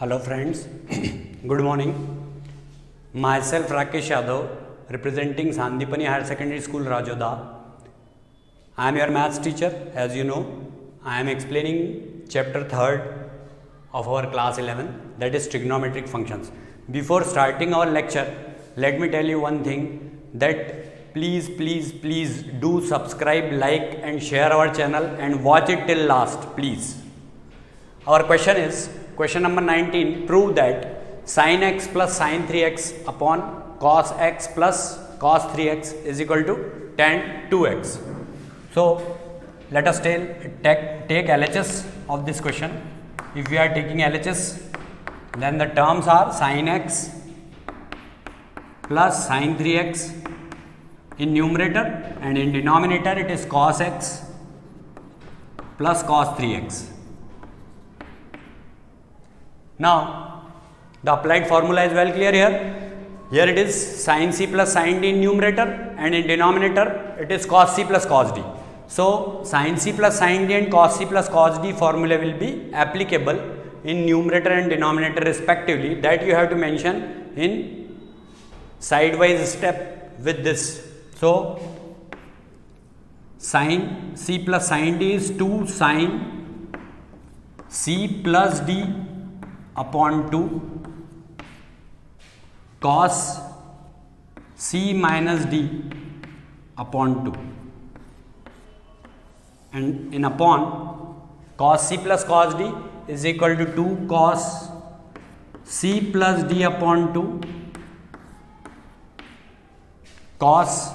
Hello friends, good morning. Myself Rakesh Yadav, representing Sandipani Higher Secondary School, Rajoda. I am your maths teacher. As you know, I am explaining chapter 3rd of our class 11, that is trigonometric functions. Before starting our lecture, let me tell you one thing, that please do subscribe, like and share our channel and watch it till last, please. Our question is, question number 19, prove that sin x plus sin 3x upon cos x plus cos 3x is equal to tan 2x. So, let us take LHS of this question. If we are taking LHS, then the terms are sin x plus sin 3x in numerator, and in denominator it is cos x plus cos 3x. Now, the applied formula is well clear here. Here it is sin c plus sin d in numerator, and in denominator it is cos c plus cos d. So, sin c plus sin d and cos c plus cos d formula will be applicable in numerator and denominator respectively. That you have to mention in sidewise step with this. So, sin c plus sin d is 2 sin c plus d upon 2 cos c minus d upon 2, and in upon cos c plus cos d is equal to 2 cos c plus d upon 2 cos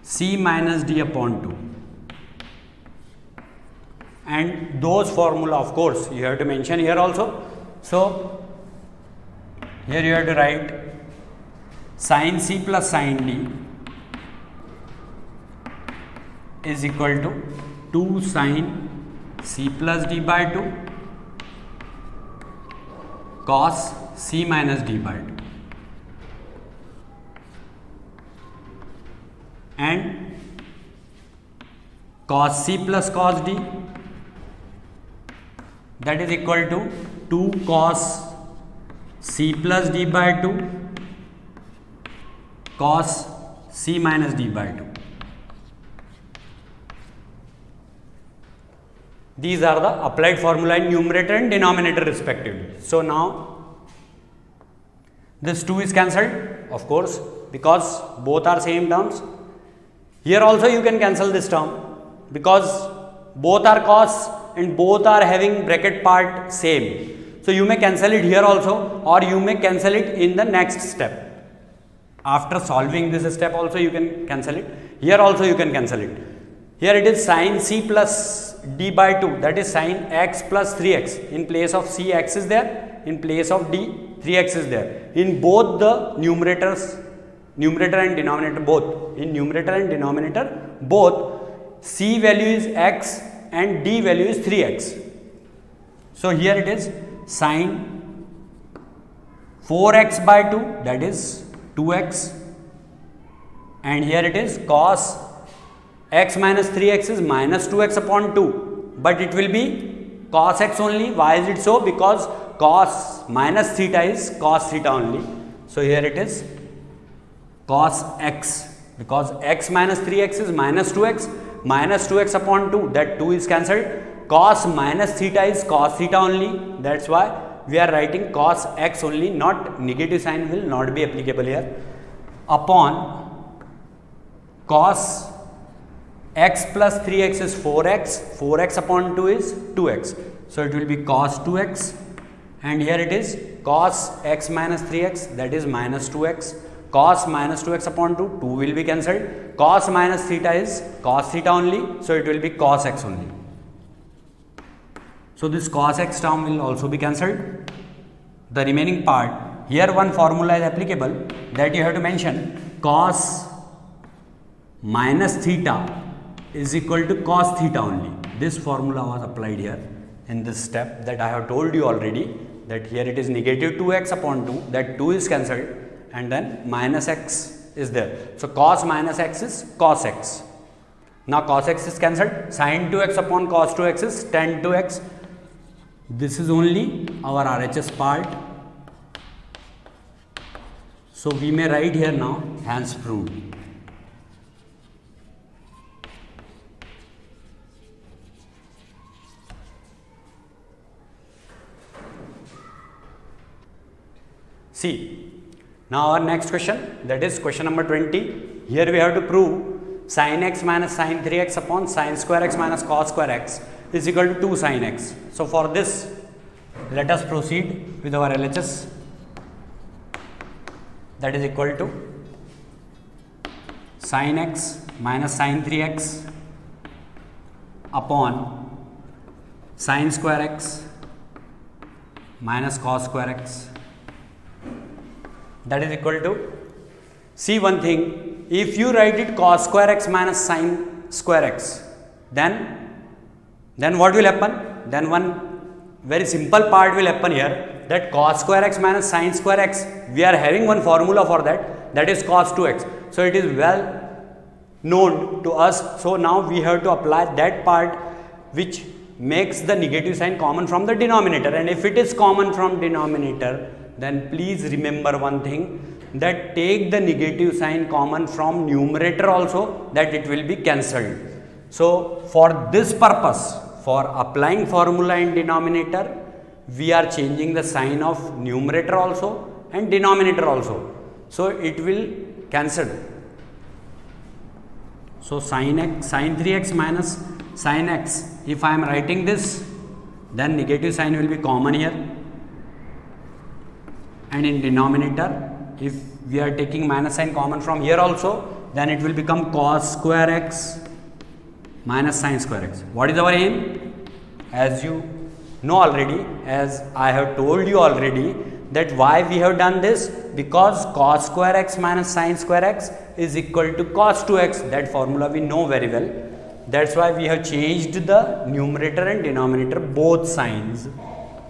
c minus d upon 2. And those formula, of course, you have to mention here also. So, here you have to write sin c plus sin d is equal to 2 sin c plus d by 2 cos c minus d by 2. And cos c plus cos d, that is equal to 2 cos c plus d by 2 cos c minus d by 2. These are the applied formula in numerator and denominator respectively. So, now this 2 is cancelled, of course, because both are same terms. Here also you can cancel this term because both are cos and both are having bracket part same. So, you may cancel it here also, or you may cancel it in the next step. After solving this step also you can cancel it. Here also you can cancel it. Here it is sin c plus d by 2, that is sin x plus 3x. In place of c, x is there. In place of d, 3x is there. In both the numerators, numerator and denominator both, in numerator and denominator both, c value is x and d value is 3x. So, here it is sin 4x by 2, that is 2x, and here it is cos x minus 3x is minus 2x upon 2, but it will be cos x only. Why is it so? Because cos minus theta is cos theta only. So, here it is cos x, because x minus 3x is minus 2x upon 2, that 2 is cancelled. Cos minus theta is cos theta only, that is why we are writing cos x only, not negative sign will not be applicable here, upon cos x plus 3x is 4x upon 2 is 2x. So, it will be cos 2x, and here it is cos x minus 3x, that is minus 2x. Cos minus 2x upon 2, 2 will be cancelled. Cos minus theta is cos theta only, so it will be cos x only. So, this cos x term will also be cancelled. The remaining part, here one formula is applicable, that you have to mention cos minus theta is equal to cos theta only. This formula was applied here in this step, that I have told you already, that here it is negative 2x upon 2, that 2 is cancelled, and then minus x is there. So, cos minus x is cos x. Now, cos x is cancelled, sin 2x upon cos 2x is tan 2x. This is only our RHS part. So we may write here now, hence proved. See, now our next question, that is question number 20. Here we have to prove sin x minus sin 3x upon sin square x minus cos square x is equal to 2 sin x. So for this, let us proceed with our LHS. That is equal to sin x minus sin 3x upon sin square x minus cos square x. That is equal to, see one thing, if you write it cos square x minus sin square x, then what will happen? Then one very simple part will happen here, that cos square x minus sin square x, we are having one formula for that, that is cos 2x. So it is well known to us. So now we have to apply that part which makes the negative sign common from the denominator, and if it is common from denominator, then please remember one thing, that take the negative sign common from numerator also, that it will be cancelled. So for this purpose, for applying formula in denominator, we are changing the sign of numerator also and denominator also. So it will cancel. So sin 3x minus sin x, if I am writing this, then negative sign will be common here. And in denominator, if we are taking minus sign common from here also, then it will become cos square x minus sin square x. What is our aim? As you know already, as I have told you already, that why we have done this, because cos square x minus sin square x is equal to cos 2x. That formula we know very well. That's why we have changed the numerator and denominator both signs.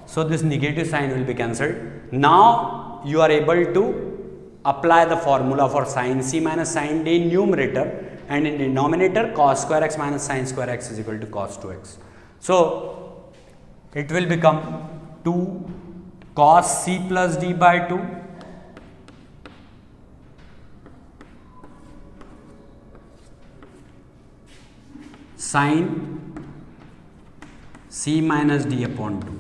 So this negative sign will be cancelled. Now you are able to apply the formula for sin c minus sin d in numerator, and in denominator cos square x minus sin square x is equal to cos 2x. So it will become 2 cos c plus d by 2 sin c minus d upon 2.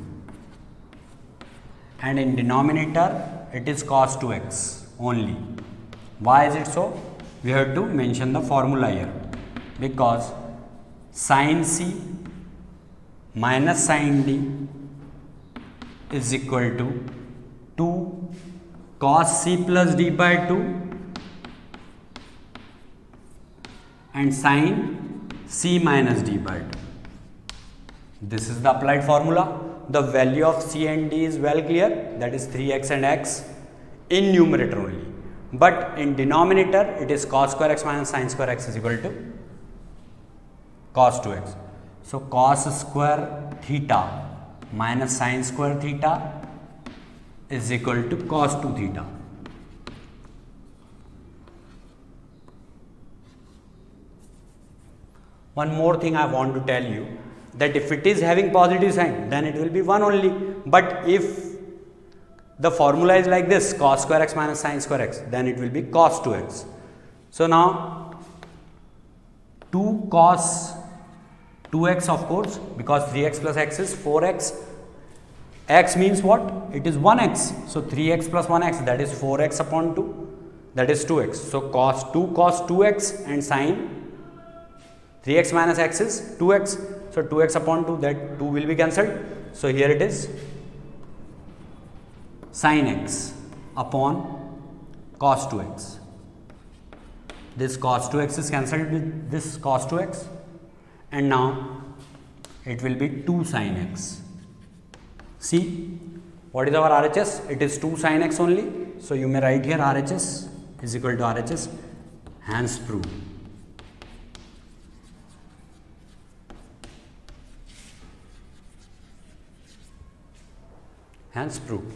And in denominator it is cos 2x only. Why is it so? We have to mention the formula here, because sin c minus sin d is equal to 2 cos c plus d by 2 and sin c minus d by 2. This is the applied formula. The value of c and d is well clear, that is 3x and x in numerator only, but in denominator it is cos square x minus sin square x is equal to cos 2x. So cos square theta minus sin square theta is equal to cos 2 theta. One more thing I want to tell you, that if it is having positive sign, then it will be 1 only, but if the formula is like this, cos square x minus sin square x, then it will be cos 2x. So now 2 cos 2x, of course, because 3x plus x is 4x. X means what? It is 1x. So 3x plus 1x, that is 4x upon 2, that is 2x. So cos 2x and sin 3x minus x is 2x. So 2x upon 2, that 2 will be cancelled. So here it is sin x upon cos 2x. This cos 2x is cancelled with this cos 2x, and now it will be 2 sin x. See, what is our RHS? It is 2 sin x only. So you may write here RHS is equal to RHS, hence proved. Hence proved.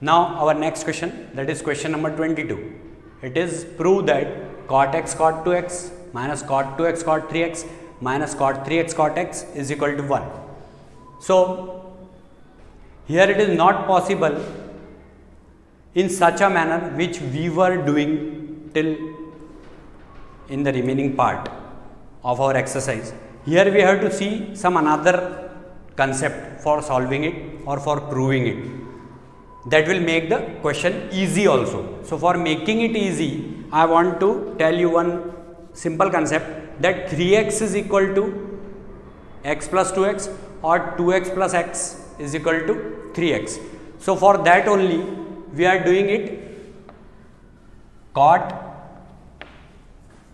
Now our next question, that is question number 22. It is prove that cot x cot 2x minus cot 2x cot 3x minus cot 3x cot x is equal to 1. So, here it is not possible in such a manner which we were doing till in the remaining part of our exercise. Here we have to see some another concept for solving it or for proving it. That will make the question easy also. So, for making it easy, I want to tell you one simple concept that 3x is equal to x plus 2x or 2x plus x is equal to 3x. So, for that only we are doing it cot.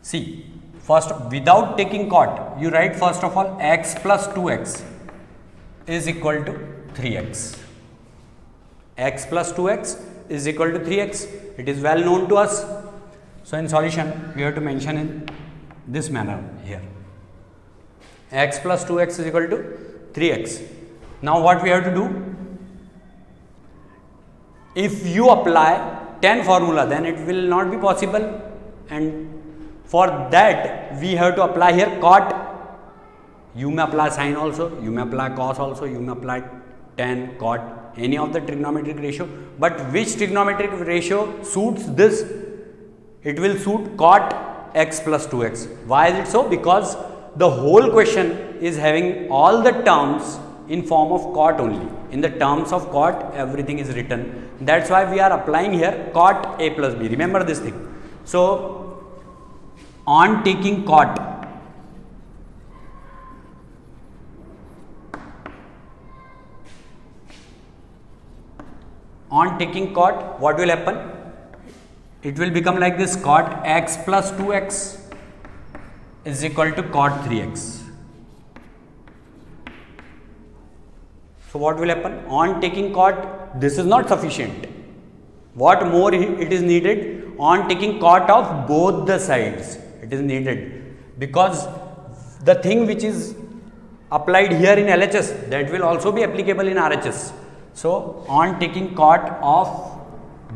See, first without taking cot, you write first of all x plus 2x is equal to 3x. X plus 2x is equal to 3x. It is well known to us. So, in solution we have to mention in this manner here. X plus 2x is equal to 3x. Now, what we have to do? If you apply tan formula, then it will not be possible, and for that we have to apply here cot. You may apply sine also, you may apply cos also, you may apply tan, cot, any of the trigonometric ratio, but which trigonometric ratio suits this? It will suit cot x plus 2x. Why is it so? Because the whole question is having all the terms in form of cot only. In the terms of cot, everything is written. That's why we are applying here cot a plus b. Remember this thing. So, on taking cot, what will happen? It will become like this: cot x plus 2x is equal to cot 3x. So, what will happen? On taking cot, this is not sufficient. What more it is needed? On taking cot of both the sides, it is needed, because the thing which is applied here in LHS, that will also be applicable in RHS. So, on taking cot of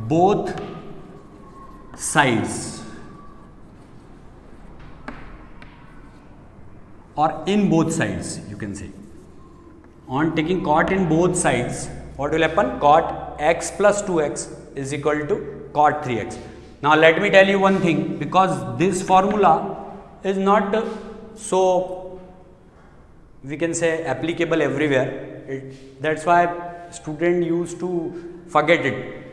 both sides or in both sides, you can say. On taking cot in both sides, what will happen? Cot x plus 2x is equal to cot 3x. Now, let me tell you one thing, because this formula is not so, we can say, applicable everywhere. That's why student used to forget it.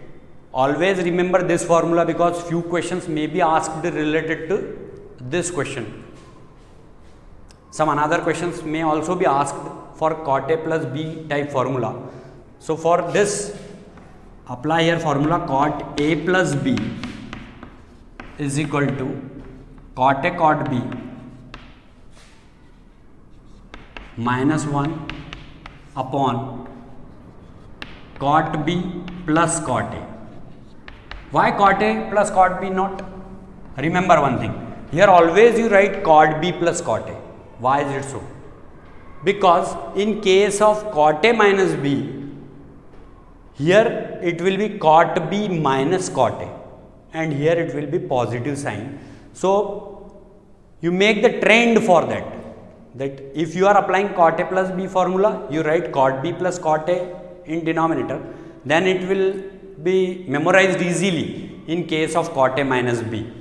Always remember this formula, because few questions may be asked related to this question. Some another questions may also be asked for cot a plus b type formula. So, for this, apply here formula cot a plus b is equal to cot a cot b minus 1 upon cot b plus cot a. Why cot a plus cot b not? Remember one thing, here always you write cot b plus cot a. Why is it so? Because in case of cot a minus b, here it will be cot b minus cot a, and here it will be positive sign. So, you make the trend for that if you are applying cot a plus b formula, you write cot b plus cot a in denominator, then it will be memorized easily in case of cot a minus b,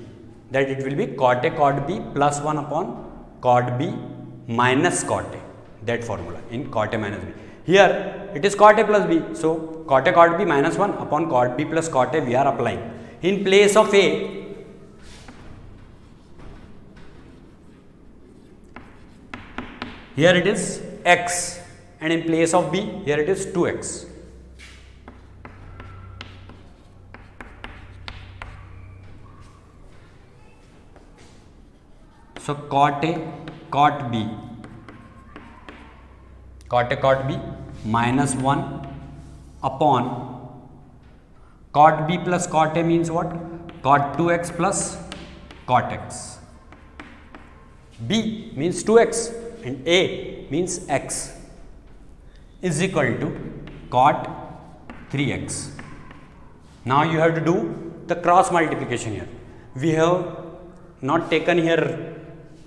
that it will be cot a cot b plus 1 upon cot b minus cot a, that formula in cot a minus b. Here it is cot a plus b, so cot a cot b minus 1 upon cot b plus cot a we are applying. In place of a, here it is x, and in place of b, here it is 2x. So, cot a cot b minus 1 upon cot b plus cot a means what? Cot 2x plus cot x. B means 2x and a means x is equal to cot 3x. Now, you have to do the cross multiplication here. We have not taken here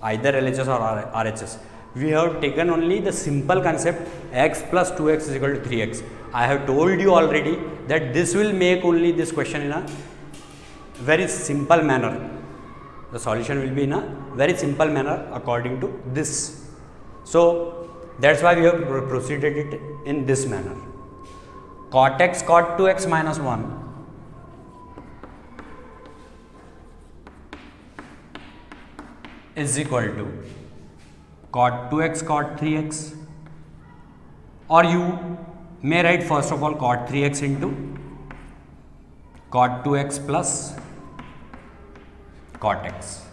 either LHS or RHS. We have taken only the simple concept x plus 2x is equal to 3x. I have told you already that this will make only this question in a very simple manner. The solution will be in a very simple manner according to this. So that's why we have proceeded it in this manner. Cot x cot 2x minus 1 is equal to cot 2x cot 3x, or you may write first of all cot 3x into cot 2x plus cot x.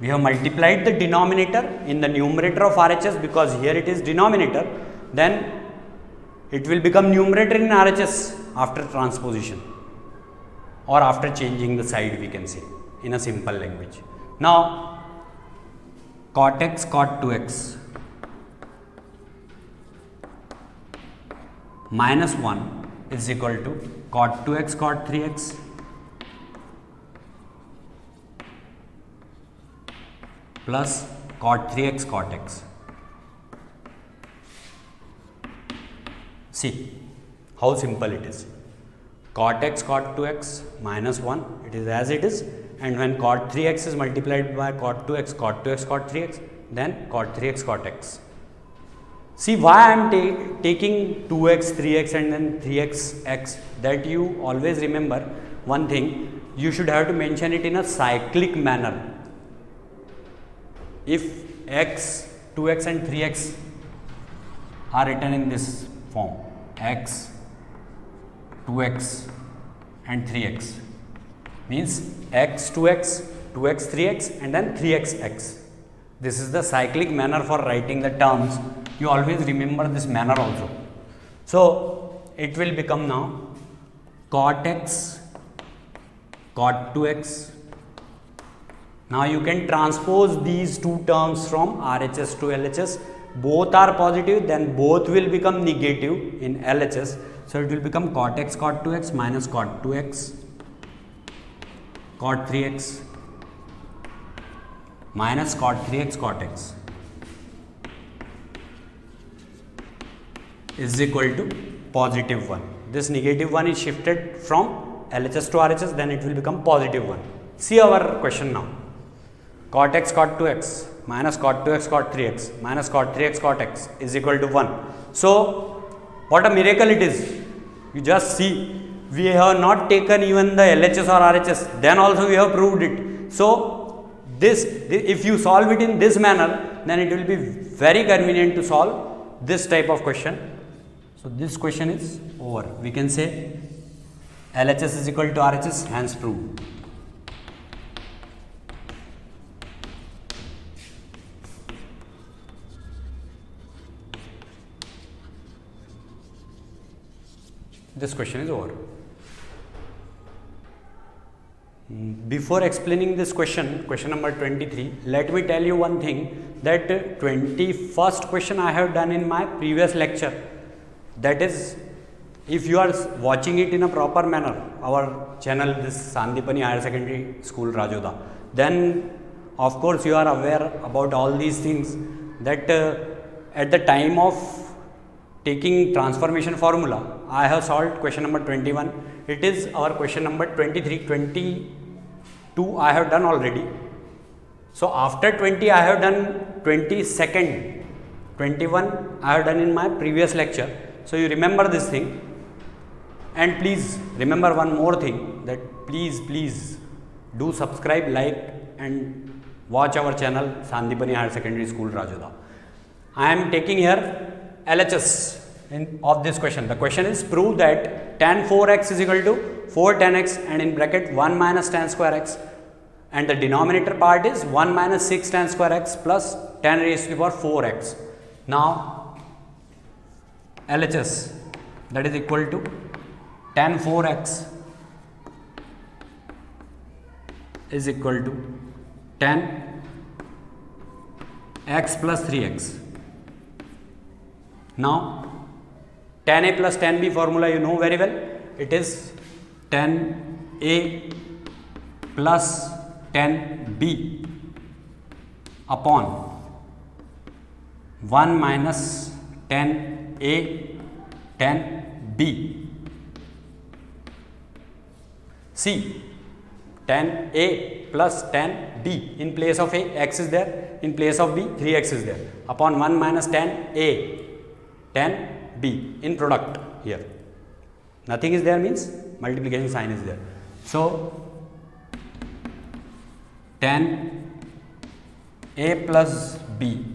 We have multiplied the denominator in the numerator of RHS because here it is denominator, then it will become numerator in RHS after transposition or after changing the side, we can say in a simple language. Now cot x cot 2x minus 1 is equal to cot 2x cot 3x plus cot 3x cot x. See how simple it is. Cot x cot 2x minus 1, it is as it is, and when cot 3x is multiplied by cot 2x cot 3x, then cot 3x cot x. See why I am taking 2x, 3x and then 3x x, that you always remember one thing, you should have to mention it in a cyclic manner. If x, 2x and 3x are written in this form, x, 2x and 3x, means x, 2x, 2x, 3x and then 3x x. This is the cyclic manner for writing the terms. You always remember this manner also. So it will become now cot x, cot 2x. Now you can transpose these two terms from RHS to LHS. Both are positive, then both will become negative in LHS. So it will become cot x cot 2x minus cot 2x cot 3x minus cot 3x cot x is equal to positive 1. This negative 1 is shifted from LHS to RHS, then it will become positive 1. See our question now. Cot x cot 2x minus cot 2x cot 3x minus cot 3x cot x is equal to 1. So what a miracle it is. You just see, we have not taken even the LHS or RHS, then also we have proved it. So this if you solve it in this manner, then it will be very convenient to solve this type of question. So this question is over. We can say LHS is equal to RHS, hence proved. This question is over. Before explaining this question, question number 23, let me tell you one thing, that 21st question I have done in my previous lecture. That is, if you are watching it in a proper manner, our channel, this Sandipani Higher Secondary School Rajoda, then of course you are aware about all these things, that at the time of taking transformation formula, I have solved question number 21. It is our question number 23. 22 I have done already. So after 20 I have done 22nd. 21 I have done in my previous lecture. So you remember this thing. And please remember one more thing, that please do subscribe, like and watch our channel Sandipani Higher Secondary School Rajoda. I am taking here LHS of this question. The question is, prove that tan 4x is equal to 4 tan x and in bracket 1 minus tan square x, and the denominator part is 1 minus 6 tan square x plus tan raised to the power 4x. Now LHS, that is equal to tan 4x is equal to tan x plus 3x. Now tan A plus tan B formula you know very well. It is tan A plus tan B upon 1 minus 10a 10b. See, 10a plus 10b, in place of a x is there, in place of b 3x is there, upon 1 minus 10a 10b in product. Here nothing is there means multiplication sign is there. So 10a plus b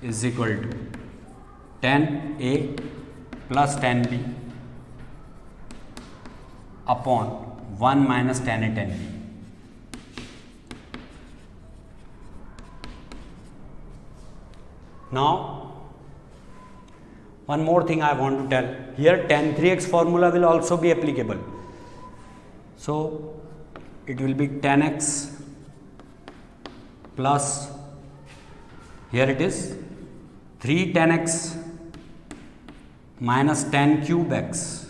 is equal to 10a plus 10b upon 1 minus 10a 10b. Now one more thing I want to tell here, tan 3x formula will also be applicable. So it will be tan x plus, here it is 3 tan x minus tan cube x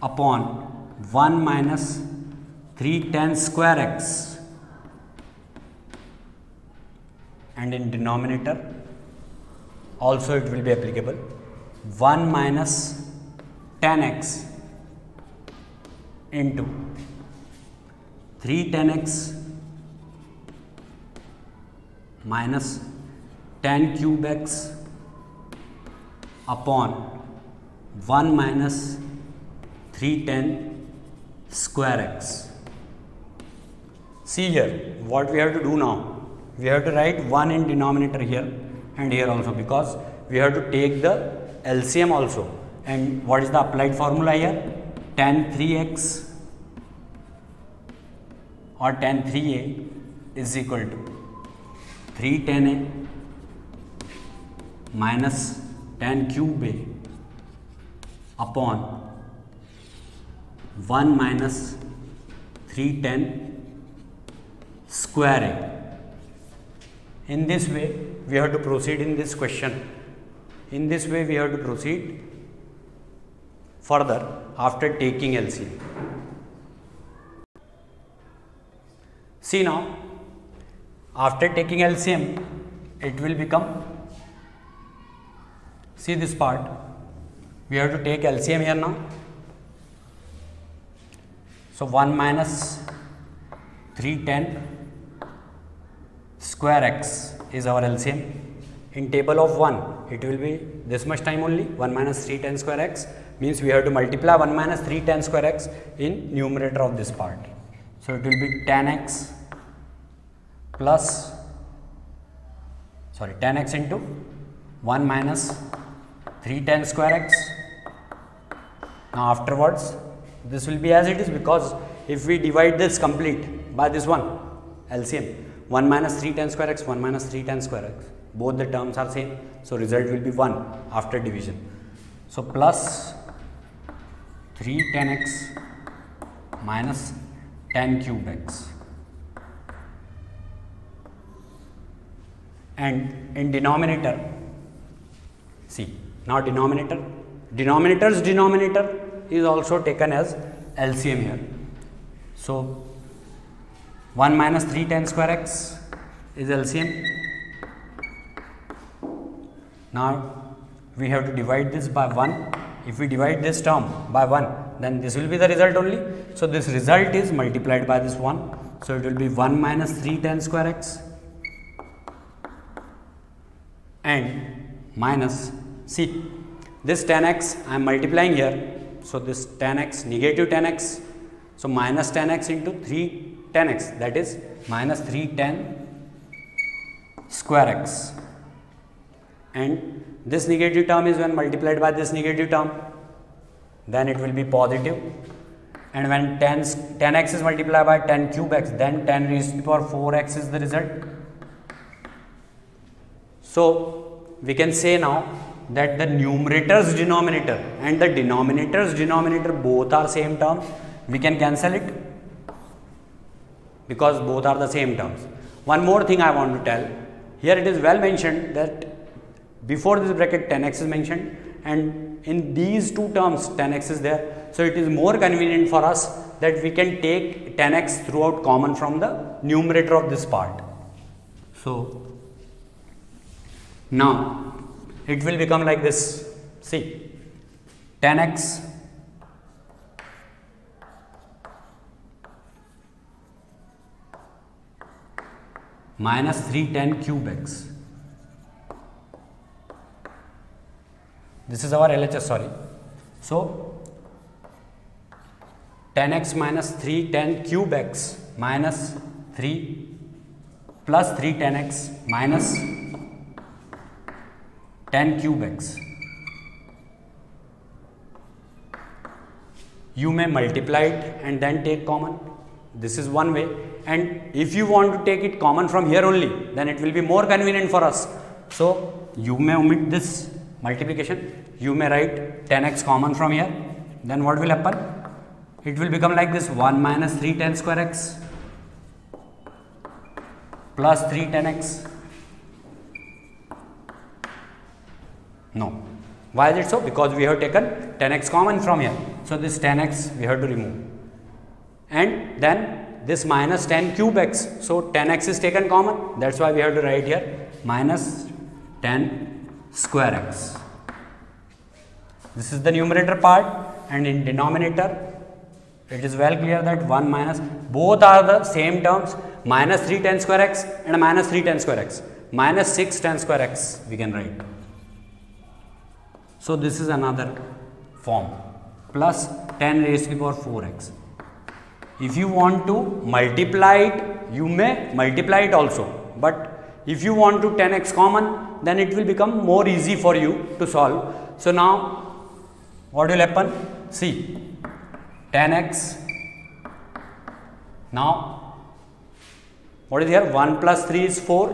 upon 1 minus 3 tan square x, and in denominator also it will be applicable 1 minus tan x into 3 tan x minus tan cube x upon 1 minus 3 tan square x. See here, what we have to do now, we have to write 1 in denominator here and here also, because we have to take the LCM also. And what is the applied formula here? Tan 3x or tan 3a is equal to 3 tan a minus tan cube a upon 1 minus 3 tan square a. In this way we have to proceed in this question. In this way we have to proceed further after taking LCM. See now, after taking LCM it will become, see this part, we have to take LCM here now. So 1 minus 3 tan square x is our LCM. In table of 1 it will be this much time only, 1 minus 3 tan square x, means we have to multiply 1 minus 3 tan square x in numerator of this part. So it will be tan x plus, sorry, tan x into 1 minus 3 tan square x. Now afterwards this will be as it is, because if we divide this complete by this one LCM, 1 minus 3 tan square x, 1 minus 3 tan square x, both the terms are same, so result will be 1 after division. So plus 3 tan x minus tan cube x, and in denominator, see now denominator's denominator is also taken as LCM here. So 1 minus 3 tan square x is LCM. Now we have to divide this by 1. If we divide this term by 1, then this will be the result only. So this result is multiplied by this 1. So it will be 1 minus 3 tan square x and minus, see this tan x I am multiplying here. So this tan x, negative tan x, so minus tan x into 3 tan x, that is minus 3 tan square x, and this negative term is when multiplied by this negative term, then it will be positive, and when tan x is multiplied by tan cube x, then tan raised to the power 4x is the result. So we can say now that the numerator's denominator and the denominator's denominator both are same term. We can cancel it because both are the same terms. One more thing I want to tell, here it is well mentioned that before this bracket tan x is mentioned, and in these two terms tan x is there. So it is more convenient for us that we can take tan x throughout common from the numerator of this part. So now it will become like this. See, 10x minus 310 cube x. This is our LHS, sorry. So 10x minus 310 cube x minus 3 plus 310x minus 10 cube x. You may multiply it and then take common. This is one way, and if you want to take it common from here only, then it will be more convenient for us. So you may omit this multiplication. You may write 10x common from here. Then what will happen? It will become like this: 1 minus 310 square x plus 310x. No. Why is it so? Because we have taken 10x common from here. So this 10x we have to remove. And then this minus 10 cube x. So 10x is taken common. That's why we have to write here minus 10 square x. This is the numerator part, and in denominator it is well clear that 1 minus, both are the same terms, minus 310 square x and minus 310 square x. Minus 610 square x we can write. So this is another form, plus 10 raised to the power 4x. If you want to multiply it, you may multiply it also, but if you want to 10x common, then it will become more easy for you to solve. So now what will happen? See, 10x, now what is here? 1 plus 3 is 4.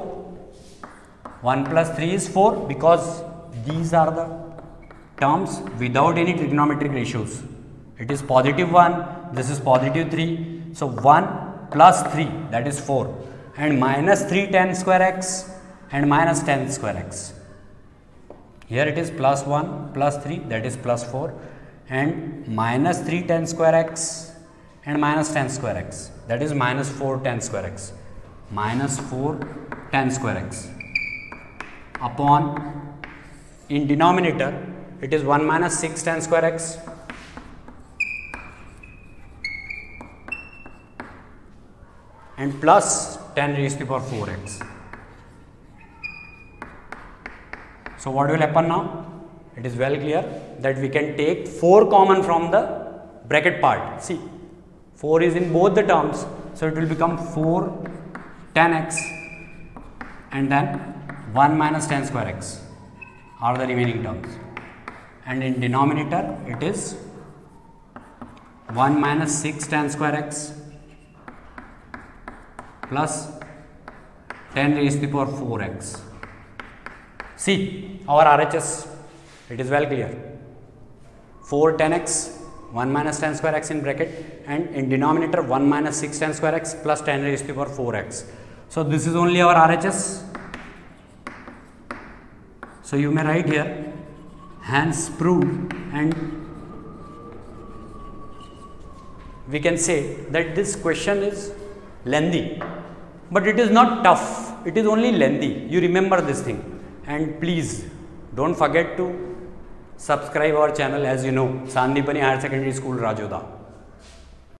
1 plus 3 is 4 because these are the terms without any trigonometric ratios. It is positive 1, this is positive 3. So 1 plus 3, that is 4, and minus 310 square x and minus 10 square x. Here it is plus 1 plus 3, that is plus 4, and minus 310 square x and minus 10 square x, that is minus 410 square x. Minus 410 square x upon, in denominator it is 1 minus 610 square x and plus 10 raised to the power 4x. So what will happen now? It is well clear that we can take 4 common from the bracket part. See, 4 is in both the terms, so it will become 4 10x and then 1 minus 10 square x are the remaining terms. And in denominator it is 1 minus 6 10 square x plus 10 raised to the power 4x. See our RHS, it is well clear. 4 10x, 1 minus 10 square x in bracket, and in denominator 1 minus 6 10 square x plus 10 raised to the power 4x. So this is only our RHS. So you may write here, hence proved, and we can say that this question is lengthy, but it is not tough, it is only lengthy. You remember this thing, and please don't forget to subscribe our channel. As you know, Sandipani Higher Secondary School, Rajoda.